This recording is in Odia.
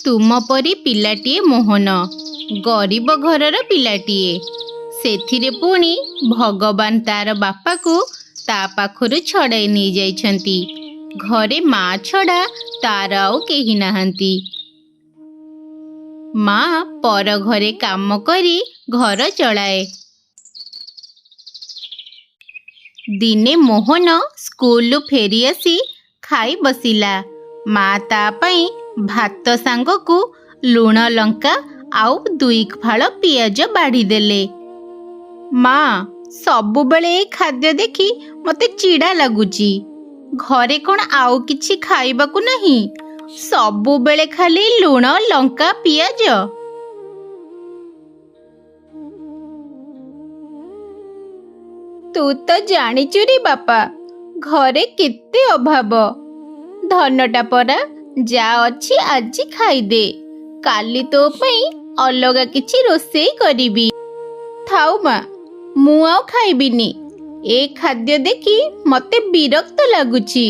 ତୁମ ପରି ପିଲାଟିଏ ମୋହନ, ଗରିବ ଘରର ପିଲାଟିଏ। ସେଥିରେ ପୁଣି ଭଗବାନ ତାର ବାପାକୁ ତା ପାଖରୁ ଛଡ଼ାଇ ନେଇଯାଇଛନ୍ତି। ଘରେ ମା ଛଡ଼ା ତାର ଆଉ କେହି ନାହାନ୍ତି। ମା ପର ଘରେ କାମ କରି ଘର ଚଳାଏ। ଦିନେ ମୋହନ ସ୍କୁଲରୁ ଫେରି ଆସି ଖାଇ ବସିଲା। ମା ତା ପାଇଁ ଭାତ ସାଙ୍ଗକୁ ଲୁଣ ଲଙ୍କା ଆଉ 2 ଫାଳ ପିଆଜ ବାଢ଼ିଦେଲେ। ମା, ସବୁବେଳେ ଏ ଖାଦ୍ୟ ଦେଖି ମୋତେ ଚିଡ଼ା ଲାଗୁଛି। ଘରେ କ'ଣ ଆଉ କିଛି ଖାଇବାକୁ ନାହିଁ? ସବୁବେଳେ ଖାଲି ଲୁଣ ଲଙ୍କା ପିଆଜ। ତୁ ତ ଜାଣିଛୁ ରେ ବାପା, ଘରେ କେତେ ଅଭାବ। ଧନଟା ପରା, ଯା ଅଛି ଆଜି ଖାଇଦେ। କାଲି ତୋ ପାଇଁ ଅଲଗା କିଛି ରୋଷେଇ କରିବି। ଥାଉ ମା, ମୁଁ ଆଉ ଖାଇବିନି। ଏ ଖାଦ୍ୟ ଦେଖି ମୋତେ ବିରକ୍ତ ଲାଗୁଛି।